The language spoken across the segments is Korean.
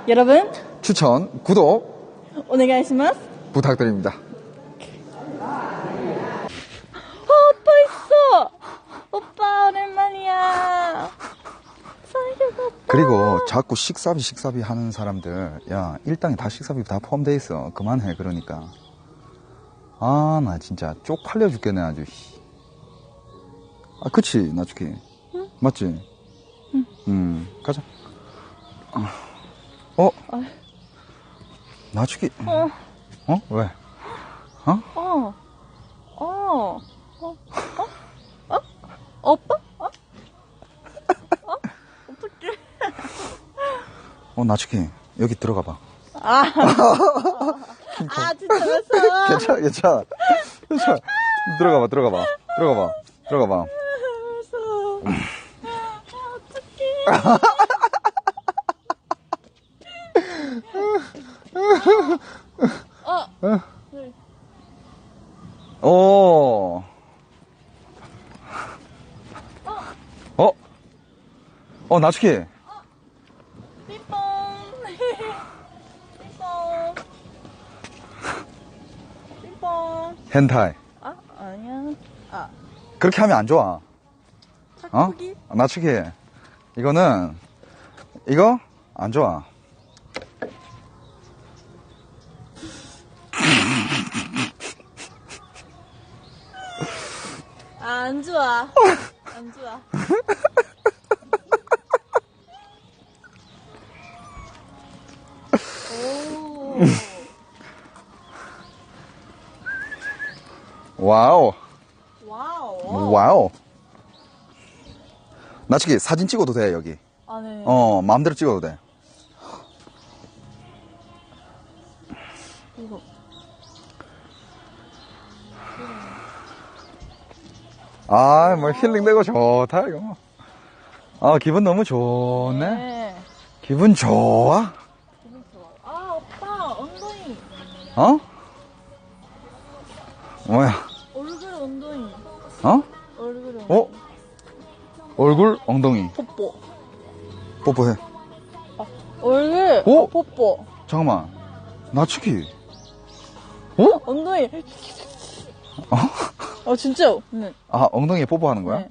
여러분, 추천, 구독 오네가이시마스. 부탁드립니다. 오빠 있어. 오빠 오랜만이야. 사이좋다. 그리고 자꾸 식사비 하는 사람들, 야, 일당에 다 식사비 다 포함돼 있어. 그만해. 그러니까. 아, 나 진짜 쪽팔려 죽겠네 아주. 아, 그치 나츠키. 응? 맞지? 응. 가자. 나츠키. 왜? 오빠? 어떡해. 나츠키 여기 들어가 봐. 진짜 무서워. 괜찮아. 들어가 봐. 무서워. 나츠키. 삐뽕. 삐뽕. 헨타이. 아니야. 그렇게 하면 안 좋아. 짝꿍이? 나츠키. 이거 안 좋아. 안 좋아. 안 좋아. 와우. 와우. 나츠키 사진 찍어도 돼 여기. 네. 마음대로 찍어도 돼. 이거. 뭐 힐링되고 좋다 이거. 기분 너무 좋네. 네. 기분 좋아. 기분 좋아. 오빠 엉덩이. 뭐야? 얼굴 엉덩이. 얼굴 엉덩이. 얼굴 엉덩이. 뽀뽀. 뽀뽀해. 얼굴. 오? 뽀뽀. 잠깐만. 나츠키. 엉덩이. 진짜. 네. 엉덩이에 뽀뽀하는 거야? 네.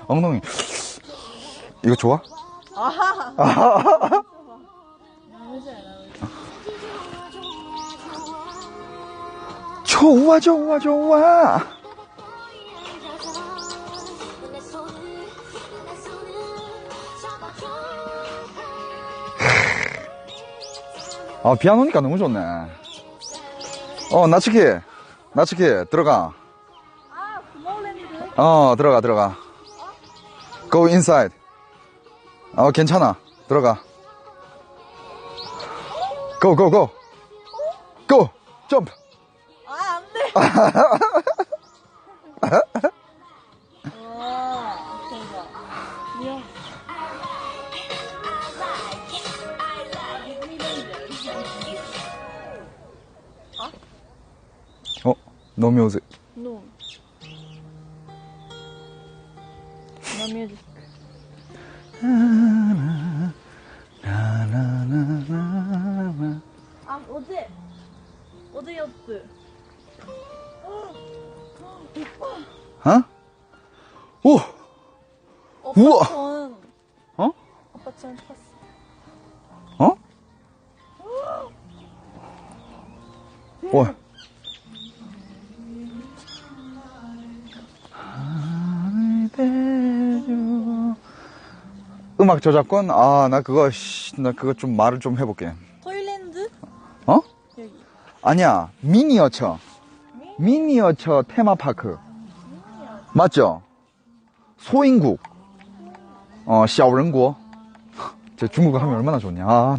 엉덩이. 이거 좋아? 좋아. 비 안 오니까 너무 좋네. 나츠키, 들어가. 스몰랜드. 들어가. Go inside. 괜찮아. 들어가. Go. Jump. 안 돼. 대박. 미안. No music. No. No music. 어제였어. 오! 우와! 전, 어? 오빠 전 탔어. 와. 음악 저작권? 나 그거 좀 말을 좀 해볼게. 토일랜드? 여기. 아니야, 미니어처 테마파크. 맞죠? 소인국. 샤오renguo. 제 중국어 하면 얼마나 좋냐.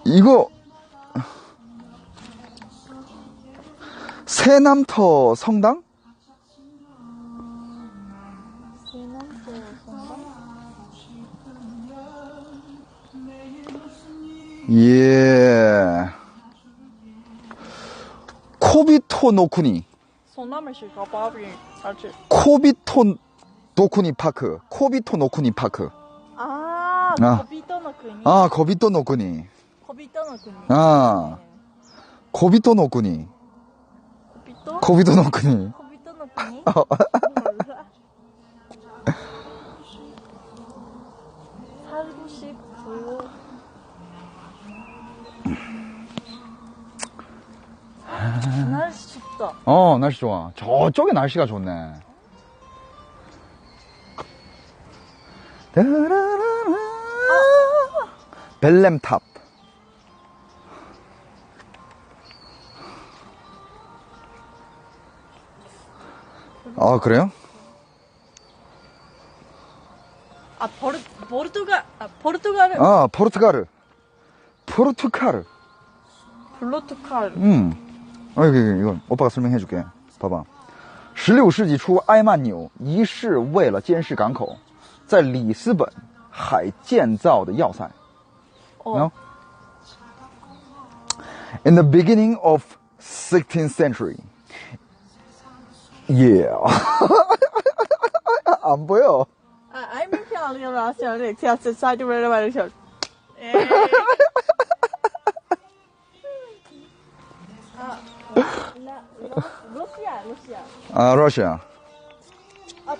이거 세남터 성당? 예. 코비토 노쿠니. 소나무시 가봐비 알지? 코비토 노쿠니 파크. 코비토 노쿠니 파크. 아, 아. 거비토の国. 아, 거비토 노쿠니. 거비토の国. 아, 코비토 노쿠니. 거비토? 코비토 노쿠니. 거비토の国? 몰라. 살고 싶어요. 날씨 춥다. 날씨 좋아. 저쪽에 날씨가 좋네. 벨렘탑. 아, 그래요? 아, 포르투갈. 아, 포르투갈. 포르투갈. 블로투칼. 이거 오빠가 설명해 줄게. 봐봐. 16世纪初，埃曼纽一世为了监视港口，在里斯本海建造的要塞。 No? In the beginning of 16th century. Yeah. 안 보여. I'm Italian, 나시아를 제아스 사이드를 말이셔. 러시아. 아, 러시아. 아,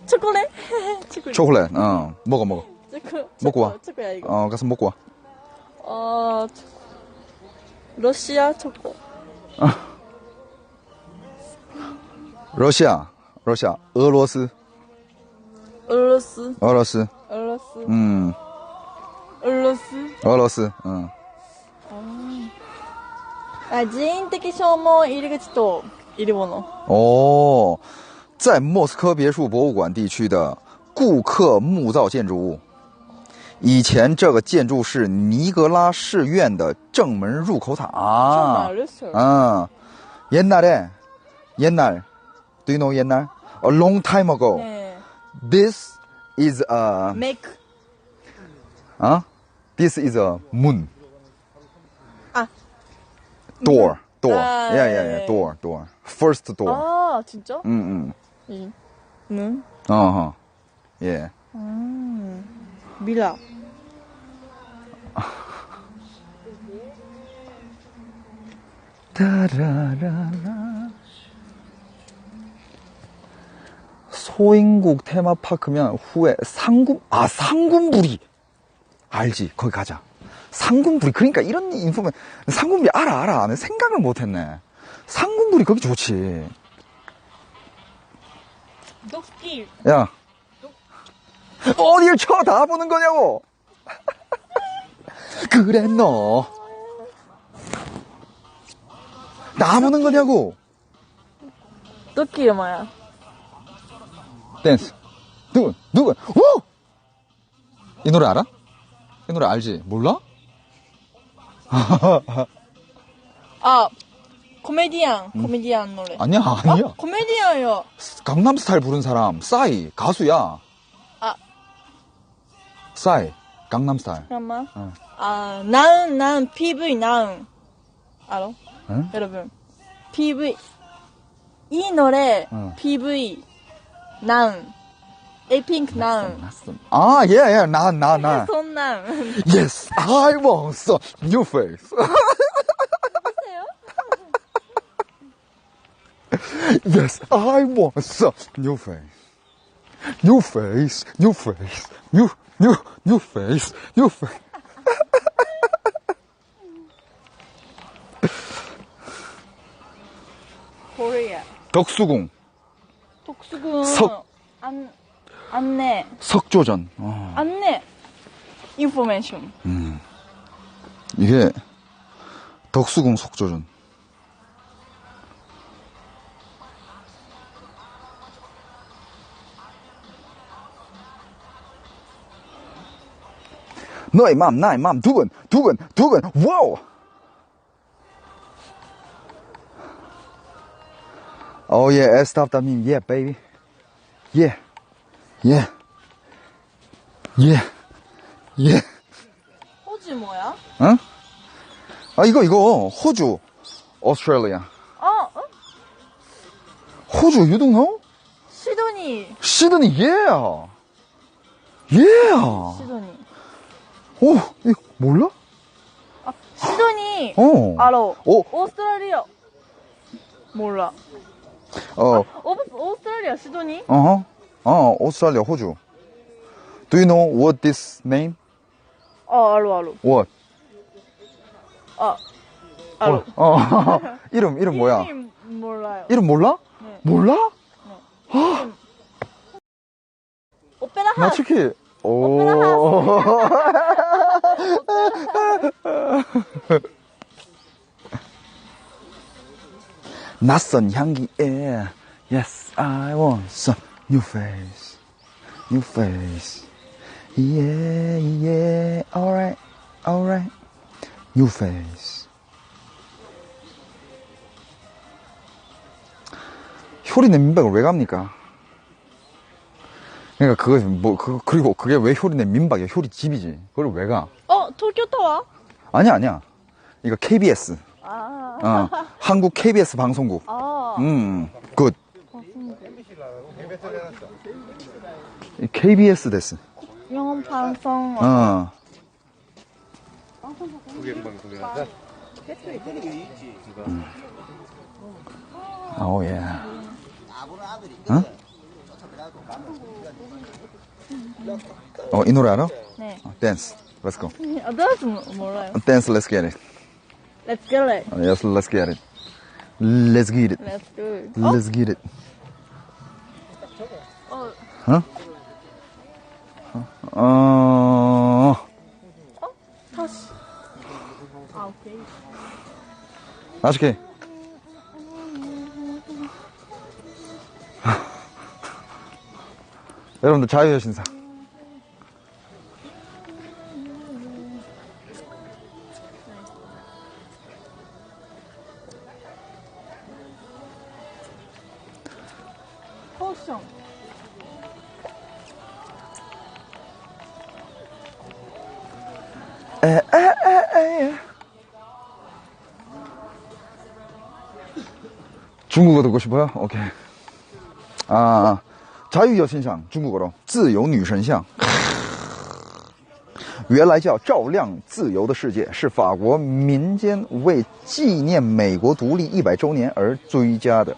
초콜릿? 초콜릿. 먹어. 먹고 와. 초코야, 이거. 가서 먹고 와. 러시아 초코. 러시아.俄罗斯.俄罗斯. 응. 人的消耗入り口と入り物。在莫斯科别墅博物馆地区的顾客木造建筑物。以前这个建筑是尼格拉寺院的正门入口塔。옛날. Do you know 옛날? A long time ago. 네. This is a. Make. This is a moon. 아. Door. 아, Yeah. 네. Door. First door. 아, 진짜? 응. 는? 예. 미라. 소인국 테마파크면 후에 상군부리. 알지? 거기 가자. 상군부리. 그러니까 이런 인포면 상군부리 알아. 내가 생각을 못했네. 상군부리 거기 좋지. 독길. 야. 어딜 쳐다보는 거냐고. 그래 너. 나 보는 거냐고. 독길 뭐야? 댄스. 누군? 오! 이 노래 알아? 이 노래 알지? 몰라? 코미디언 노래. 아니야. 코미디언이요. 강남스타일 부른 사람, 싸이, 가수야. 싸이, 강남스타일. 잠깐만. 응. 나은, PV, 나은. 알아? 응? 여러분. PV. 이 노래, 응. PV, 나은. 에이핑크 나은. 예, 나. 손나은. Yes, I want some new face. 보세요? Yes, I want some new face. New face. 코리아. 덕수궁. 안내. 석조전. 안내. 인포메이션. 이게 덕수궁 석조전. 너의 맘, 나의 맘, 두근, 와우! Oh yeah, stop that meme, yeah, baby. Yeah. 호주 뭐야? 응? 이거, 호주, 오스트레일리아. 호주, you don't know? 시드니. 시드니, yeah. Yeah. 시드니. 오, 이거 몰라? 아, 시드니. 알아. 오스트레일리아. 몰라. 오스트레일리아 시드니? 오스트레일리아, 호주. Do you know what this name? 알아. What? 알아. 이름 뭐야? 이름 몰라요. 이름 몰라? 네. 몰라? 오페라 하우스. 나츠키. 오페라 낯선 향기에 Yes, I want some new face. New face. Yeah, yeah. Alright, alright. New face. 효리네 민박을 왜 갑니까? 그러니까 그리고 그게 왜 효리네 민박이야? 효리 집이지. 그걸 왜 가? 도쿄타워? 아니야. 이거 KBS. 한국 KBS 방송국. 굿. KBS 됐어. 영어 방송. 오, 예. 응? 이 노래 알아? 네. 댄스. Let's go. 댄스 몰라요. Dance, let's get it. Let's get it. Yes, let's get it. Let's get it. Let's do it. Let's get it. 다시. 오케이. 아쉽게. 여러분들 자유의 신사. 포션. 중국어 듣고 싶어요? 오케이. 자유有形象 중국어로 自由女神像原来叫照亮自由的世界是法国民间为纪念美国独立100周年而追加的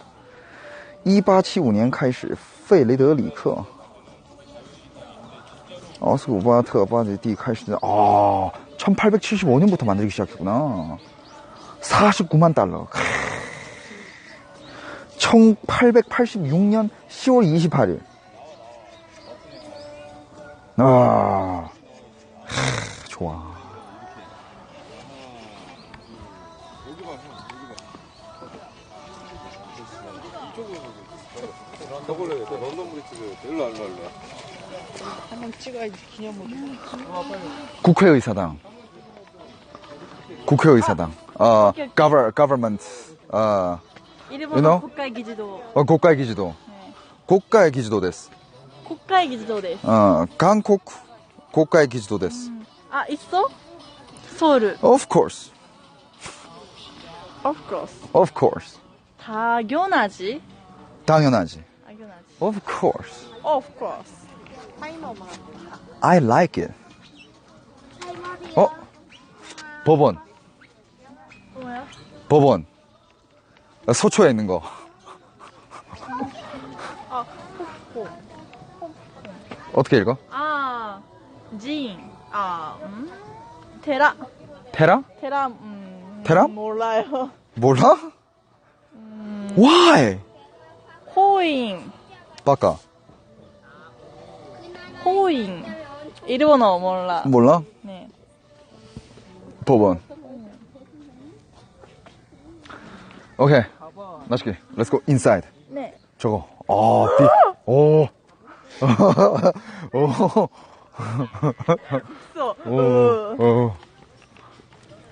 1875年开始费雷德里克奥斯古巴特巴里蒂开始 1875년부터 만들기 시작했구나 49만 달러 1886년 10월 28일. 좋아. 한번 찍어야지 기념으로. 국회의사당. government. 일본어 you know? 국가의 기지도. 국가의 기지도. 네. 국가의 기지도です. 국가의 기지도です. 한국 국가의 기지도です. 있어? 서울. Of course. Of course. Of course. 당연하지. 당연하지. 당연하지. Of course. Of course. I like it. 법원. 뭐야? 법원. 서초에 있는 거. 호. 어떻게 읽어? 진. 테라. 테라? 테라. 테라? 몰라요. 몰라? Why? 호잉. 바까. 호잉. 일본어 몰라. 몰라? 네. 법원. 오케이. 맛있게. Let's go inside. 네. 저거. 빅. 오. 있어.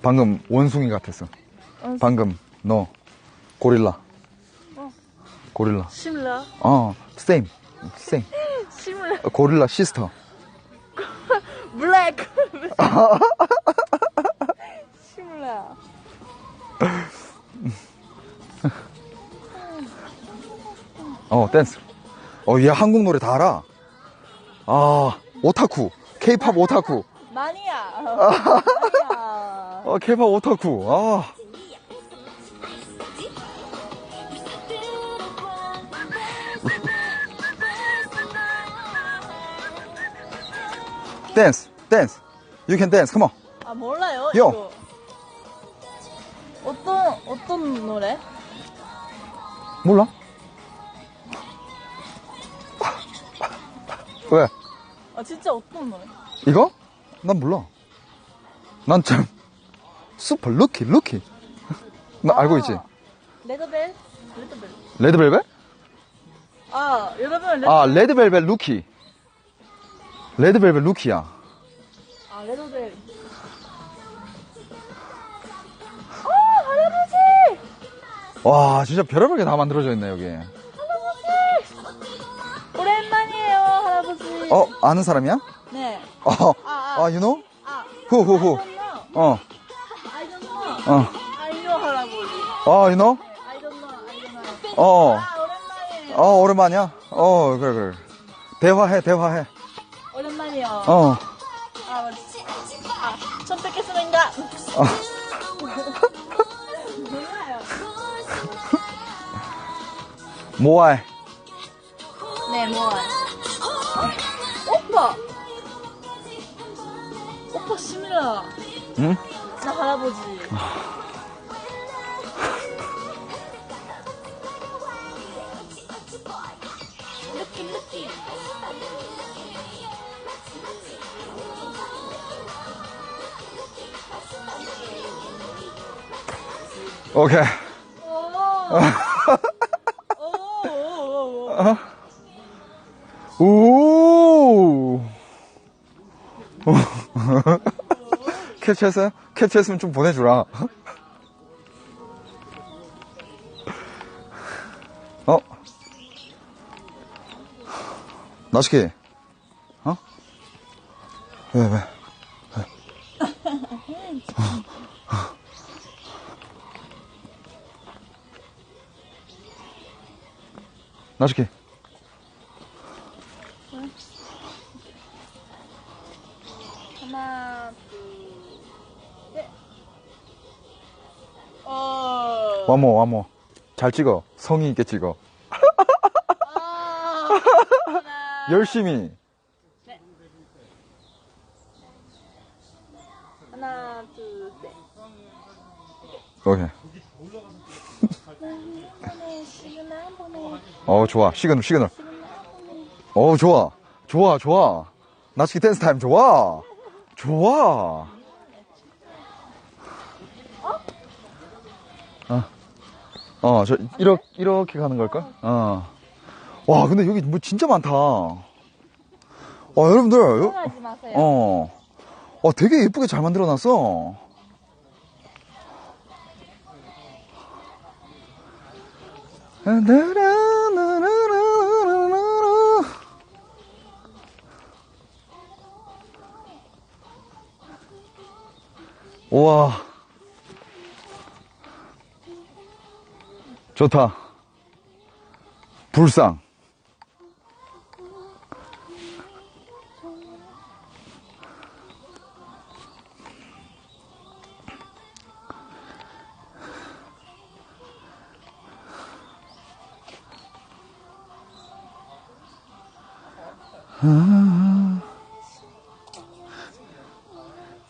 방금 원숭이 같았어. 방금 너 고릴라. 고릴라. 심라. same. 심라. 고릴라 시스터. 블랙. 심라. 댄스. 얘 한국 노래 다 알아. 아, 오타쿠. 케이팝 오타쿠. 마니아. 마니아. 케이팝 오타쿠. 아. 댄스. You can dance. Come on. 아, 몰라요. 요. 이거. 어떤 노래? 몰라? 왜? 아, 진짜 어떤 노래? 이거? 난 몰라. 난 참 슈퍼 루키. 나 알고 있지? 레드벨? 레드벨벳? 아, 여러분, 레드벨벳 루키. 레드벨벳 루키야. 아, 레드벨. 할아버지! 와, 진짜 별의별 게 다 만들어져 있네, 여기. 오랜만이에요, 할아버지. 아는 사람이야? 네. you know? 아, 후. I don't know. I know 할아버지. you know? I don't know. 오랜만이에요. 오랜만이야? 그래. 대화해. 오랜만이요. 할아버지. 처음 뵙겠습니다. 몰라요. 모아해. 네, 뭐야. 오빠 시밀라. 응? 나 할아버지. 느낌. 오케이. 오. 캡처했어요? 캡처했으면 좀 보내주라. 나시키. 왜? 나시키. 하나, 둘, 셋. 와모. 잘 찍어. 성의 있게 찍어. 하나, 열심히. 셋. 하나, 둘, 셋. 오케이. 좋아. 시그널. 좋아. 나치키 댄스 타임 좋아. 이렇게 가는 걸까? 와, 근데 여기 뭐 진짜 많다. 여러분들. 걱정하지 마세요. 되게 예쁘게 잘 만들어 놨어. 우와. 좋다. 불상.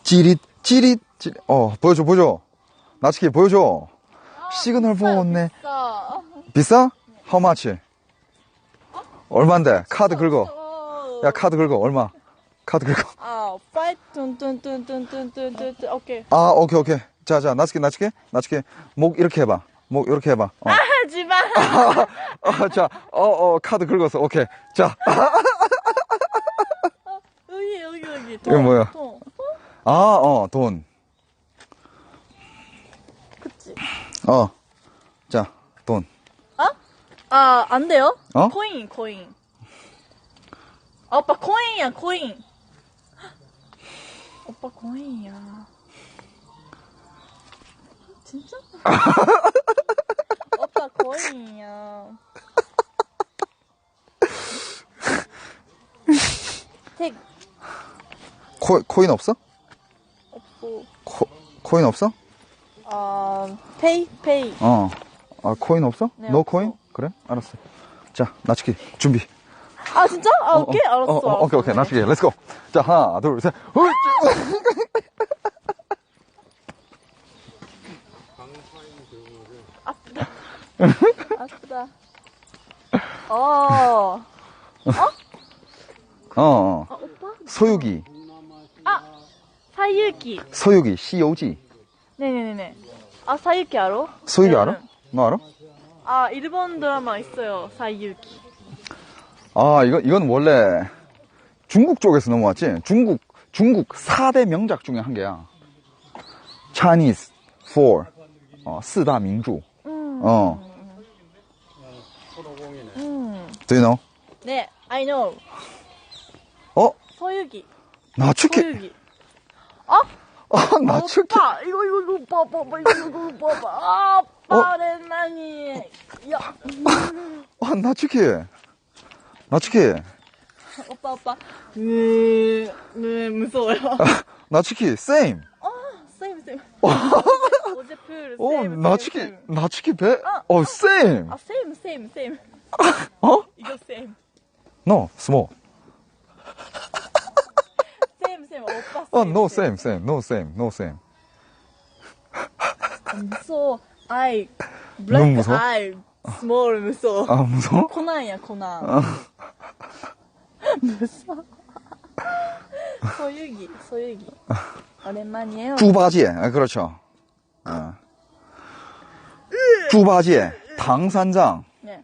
찌릿. 보여줘. 나치키 보여줘. 시그널 보았네. 비싸? How much? 얼만데? 카드 긁어. 야, 카드 긁어. 얼마? 카드 긁어. 5 오케이. 오케이. 자, 나치키. 목 이렇게 해봐. 하지 마. 자, 카드 긁었어. 오케이. 자. 여기. 이거 뭐야? 돈. 돈. 그치. 자, 돈. 안 돼요? 어? 코인. 오빠 코인이야. 오빠 코인이야. 진짜? 오빠 코인이야. 책 코인 없어? 없고. 코인 없어? 페이. 코인 없어? 네, 너 없어. 코인? 그래? 알았어. 자, 나치기 준비. 아, 진짜? 오케이. 알았어. 오케이. 나치기. 렛츠고. 자, 하나, 둘, 셋. 아프다. 오빠? 소유기. 사유기. 소유기. 시오지. 네네네네. 사유기 알아? 소유기 네. 알아? 너 알아? 일본 드라마 있어요. 사유기. 이건 원래 중국 쪽에서 넘어왔지? 중국 4대 명작 중에 한 개야. Chinese 4. 4다名著. Do you know? 네, I know. 소유기. 나츠키. 소유기. 나츠키. 오빠, 이거 봐봐. 이거 봐봐. 오빠랜만이. 야. 나츠키. 오빠. 네, 무서워요. 나츠키, same. same. 어제 풀, same. 나츠키 배. same. same. 이거 same. No, small. same. 오빠 no, same. No, same. 무서워. 너무 black 무서워? eye, small 무서워. 무서워? 코난이야, 코난. 무서워. 소유기. 오랜만이에요.猪八戒, 그렇죠.猪八戒, 당산장. 네.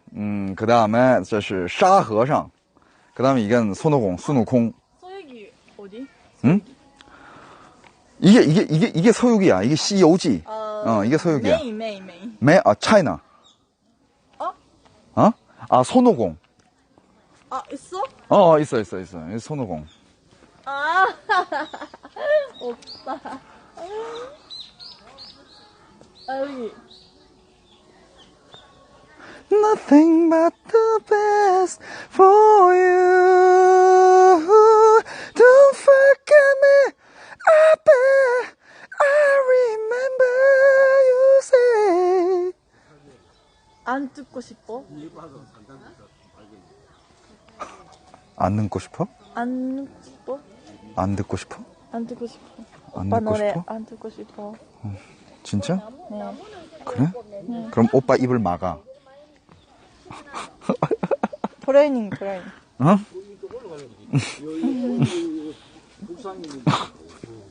그 다음에, 这是沙和尚. 그 다음에 이건 손오공,孙悟空. 소유기 어디? 응? 이게 소유기야. 이게 시오지. 이게 소유기야. 메인. 차이나. 손오공. 있어? 있어. 이게 손오공. 오빠. 여기. Nothing but the best for you. Don't forget me. I bet I remember you say. 안 듣고 싶어? 안 듣고 싶어? 안 듣고? 안 듣고 싶어? 안 듣고 싶어. 안 오빠 듣고 노래 싶어? 안 듣고 싶어. 진짜? 네. 그래? 그럼 오빠 입을 막아. 트레이닝. 어?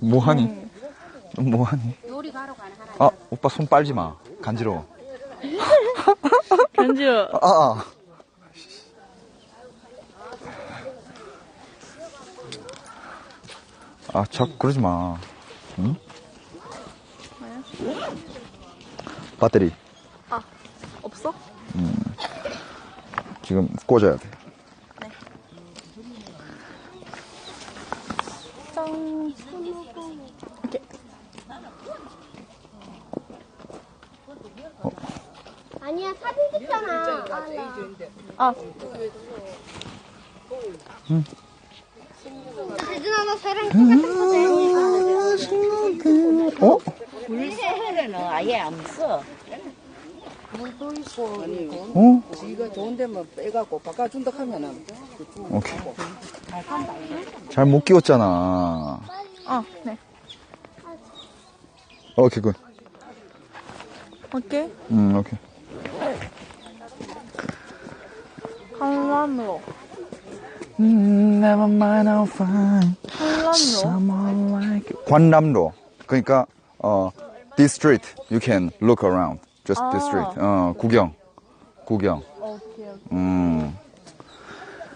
뭐하니? 요리 가러 가는 하나. 오빠 손 빨지 마. 간지러워. 간지러. 자꾸 그러지 마. 응? 배터리. 없어? 지금 꽂아야 돼. 네. 짠. 이렇게. 아니야, 사진 찍잖아. 대준아, 너 새랑 똑같은 거 물세는 아예 안 써. 물도 있고 어? 지가 좋은 데만 빼갖고 바꿔준다 하면은 오케이. 잘 못 끼웠잖아. 네. 오케이, 굿. 오케이. 오케이. 한란으로. Never mind, I'll find 한란으로. someone like you. 관람로. 그러니까, this street, you can look around. Just this street. 구경. 오케이.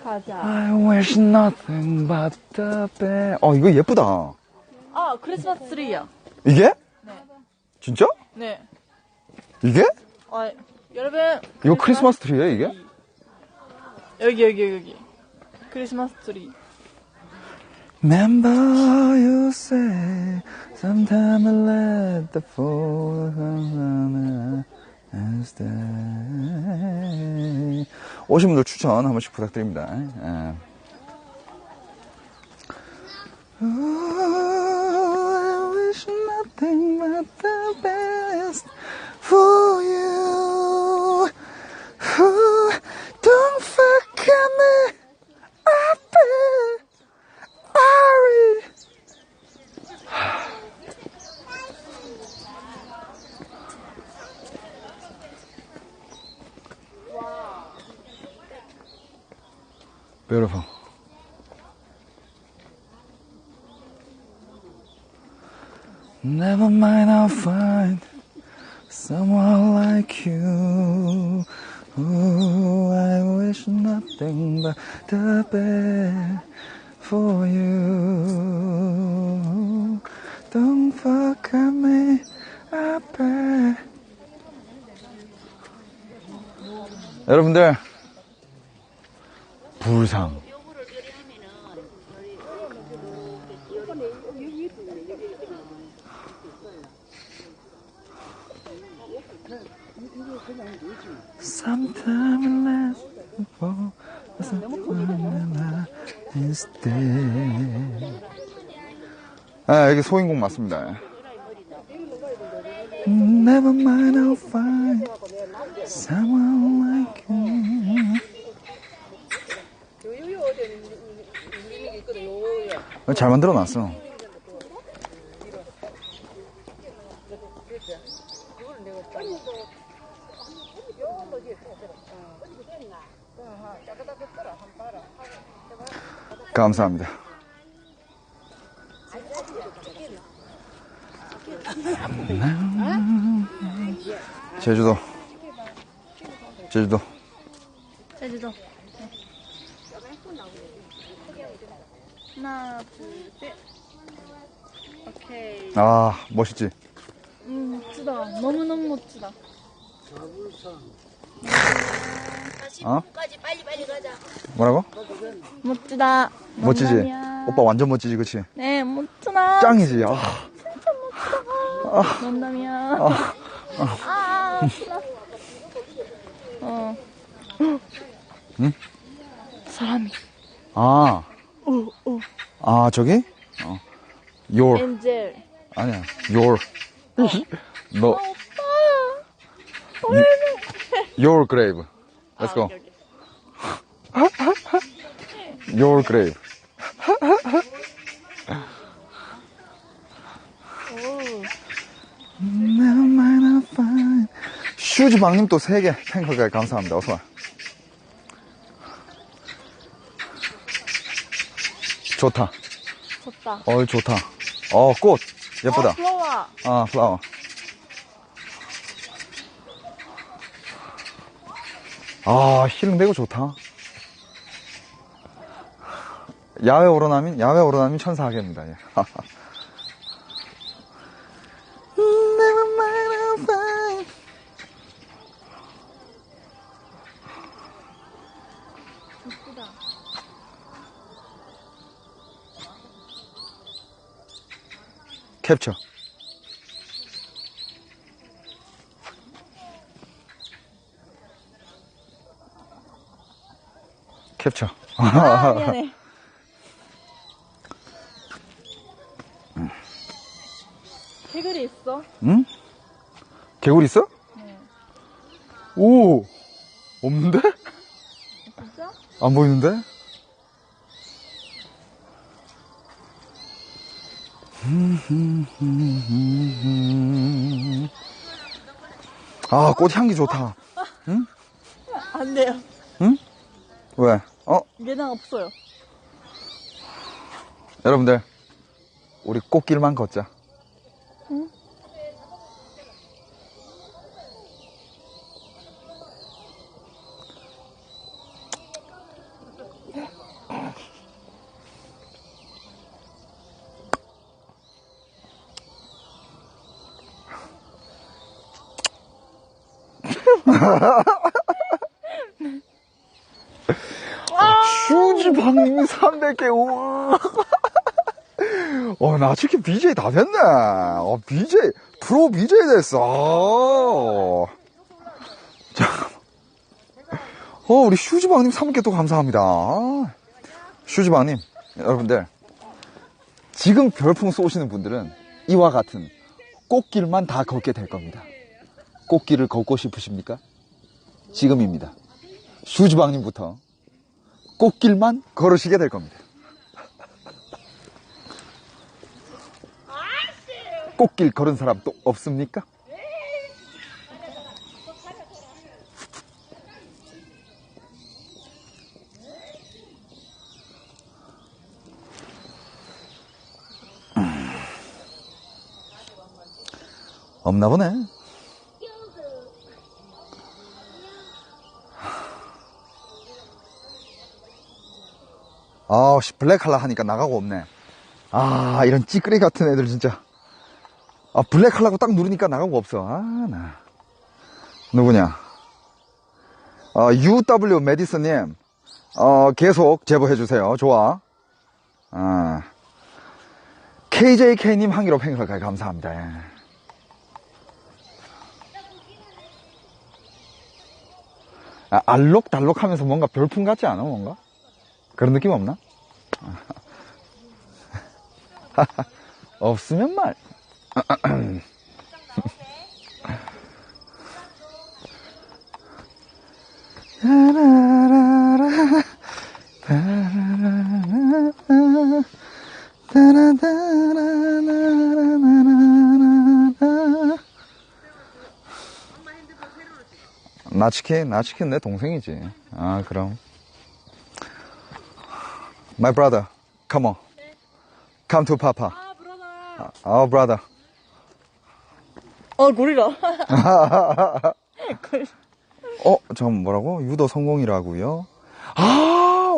가자. I wish nothing but the best. 이거 예쁘다. 크리스마스 트리야. 이게? 네. 진짜? 네. 이게? 여러분. 이거 크리스마스 트리야, 이게? 여기. 크리스마스 트리. Remember you say sometime I let the fall stay. 오신 분들 추천 한 번씩 부탁드립니다. I wish nothing but the best for you. Ooh, don't forget me. I bet Ari. Beautiful. Never mind, I'll find someone like you. Ooh, I wish nothing but the best for you. Don't forget me, I bet. 여러분들, 불상. Sometime less before sometime is dead. 아, 여기 소인공 맞습니다. Never mind, I'll find someone like you. 잘 만들어 놨어. 감사합니다. 제주도. 제주도. 하나, 둘, 셋. 오케이. 아, 멋있지? 멋지다. 너무너무 멋지다. 어? 까지 빨리 가자. 뭐라고? 멋지다. 멋지지? 농담이야. 오빠 완전 멋지지, 그치? 네, 멋지다. 짱이지? 아. 농담이야. 멋지다. 응? 사람이. 아. 아, 저기? Your. 엔젤. 아니야. Your. 너. Your grave. Let's go. Your grave. Never mind, I'll find. 슈즈방님 또 3개 탱커가 감사합니다. 어서와. 좋다. 좋다. 좋다. 꽃. 예쁘다. 플로워. 아, 플라워. 아, 힐링되고 좋다. 야외 오로나민 천사하겠습니다. 예. Never mind, I'll find. 예쁘다. 캡처. 캡처. 아, 미안해. 개구리 있어? 응? 개구리 있어? 오! 없는데? 진짜? 안 보이는데? 아, 꽃 향기 좋다. 응? 안 돼요. 응? 왜? 얘는 없어요. 여러분들, 우리 꽃길만 걷자. 응? 슈즈방님이 300개, 우와. 나 지금 BJ 다 됐네. BJ, 프로 BJ 됐어. 잠깐만. 우리 슈즈방님 300개 또 감사합니다. 슈즈방님, 여러분들, 지금 별풍 쏘시는 분들은 이와 같은 꽃길만 다 걷게 될 겁니다. 꽃길을 걷고 싶으십니까? 지금입니다. 슈즈방님부터 꽃길만 걸으시게 될 겁니다. 꽃길 걸은 사람 또 없습니까? 없나 보네. 아우씨, 블랙 칼라 하니까 나가고 없네. 아, 이런 찌끄레기 같은 애들 진짜. 아, 블랙 칼라고 딱 누르니까 나가고 없어. 아, 나. 누구냐? UW 메디슨님, 계속 제보해주세요. 좋아. KJK님 한기로 팽글까지 감사합니다. 예. 알록달록 하면서 뭔가 별풍 같지 않아? 뭔가? 그런 느낌 없나? 없으면 말. 나치킨 내 동생이지. 아, 그럼. My brother, come on. Come to Papa. Our brother. 고리라. 잠깐 뭐라고? 유도 성공이라고요?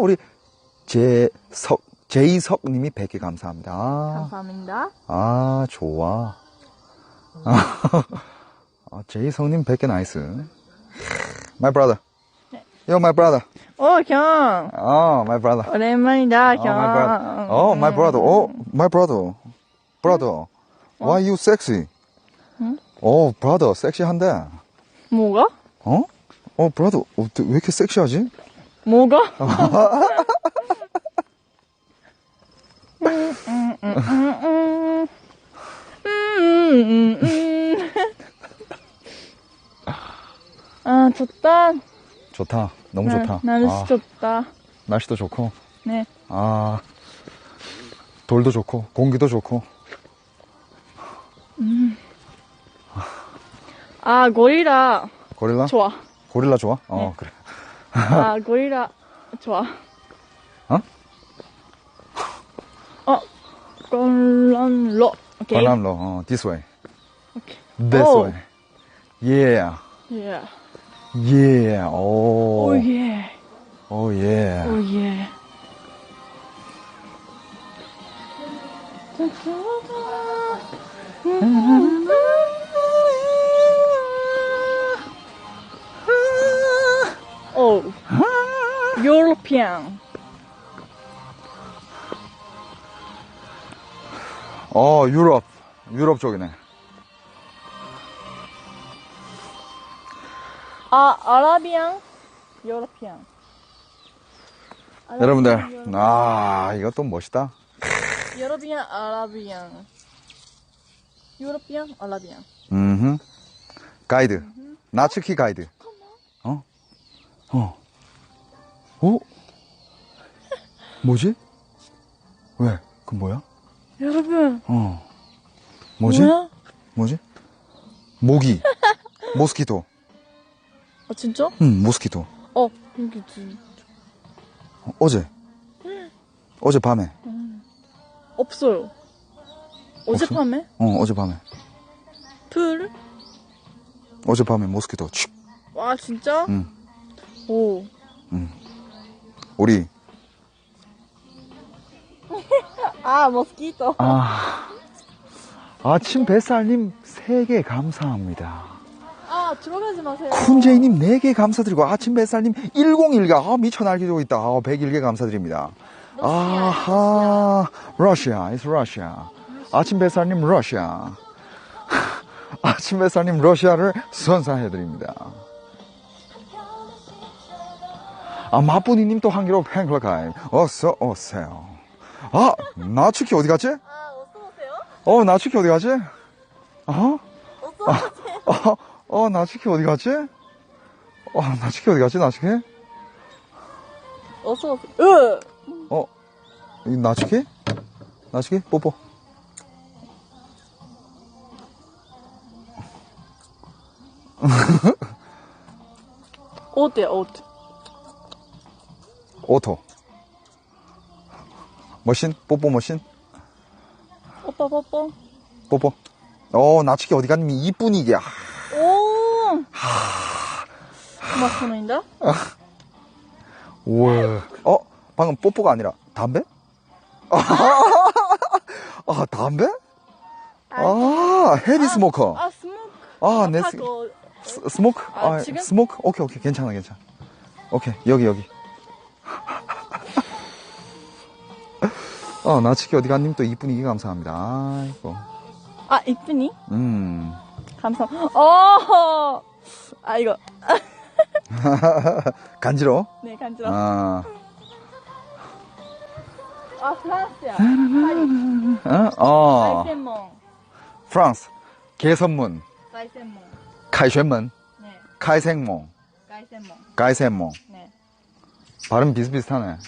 우리 제이석님이 100개 감사합니다. 감사합니다. 좋아. 제이석님 100개 나이스. My brother. Yo, my brother. 경. My brother. 오랜만이다, 경. My brother. My brother. My brother. Brother. Why you sexy? brother, 섹시한데. 뭐가? brother, 왜 이렇게 섹시하지? 뭐가? 좋다. 좋다. 너무 좋다. 날씨 좋다. 날씨도 좋고. 네. 돌도 좋고, 공기도 좋고. 고릴라. 고릴라? 좋아. 고릴라 좋아? 네. 그래. 고릴라 좋아. 걸란로. 오케이. 걸람로, this way. 오케이. This Oh. way. Yeah. Yeah. Yeah. Oh yeah. Oh yeah. Oh yeah. European. 유럽 쪽이네. 아라비안, 유로피안. 여러분들, 이것도 멋있다. 유로피안, 아라비안. 유로피안, 아라비안. 가이드. 나츠키 가이드. 뭐지? 왜? 그 뭐야? 여러분. 뭐지? 뭐야? 뭐지? 모기. 모스키토. 진짜? 응, 모스키토. 여기지. 어젯밤에. 없어요. 어젯밤에? 어젯밤에. 풀? 어젯밤에 모스키토. 칙. 와, 진짜? 응. 오. 우리. 모스키토. 아침 뱃살님 3개 감사합니다. 들어가지 마세요. 쿤제이님 4개 감사드리고, 아침 뱃살님 101가, 미쳐 날뛰고 있다. 101개 감사드립니다. 러시아, it's 러시아. 아침 뱃살님 러시아. 아침 뱃살님 러시아를 선사해드립니다. 마뿌니님 또 한기로 팬클럽 가입. 어서 오세요. 나츠키 어디 갔지? 나츠키 어디 가지? 나츠키 어디 가지? 나츠키 어디 가지, 나츠키? 어서. 이 나츠키? 나츠키? 뽀뽀. 옷이야, 옷. 오토. 머신? 뽀뽀 머신? 오빠 뽀뽀. 뽀뽀. 나츠키 어디 갔니? 이쁜이게. 오. 맛있는데? 우와. 방금 뽀뽀가 아니라 담배? 담배? 헤비 스모커. 스모크. 네. 스모크? 지금? 스모크? 오케이. 괜찮아. 오케이. 여기. 나츠키 어디 갔님? 또 이쁜이게 감사합니다. 아이고. 이쁘니? 감사합니다. 이거. 간지러? 네, 간지러. 프랑스야. 사이센몽. 프랑스. 개선문. 사이센몽. 카이쉔문. 네. 카이생몽. 사이센몽. 가이센몽. 네. 발음 비슷비슷하네.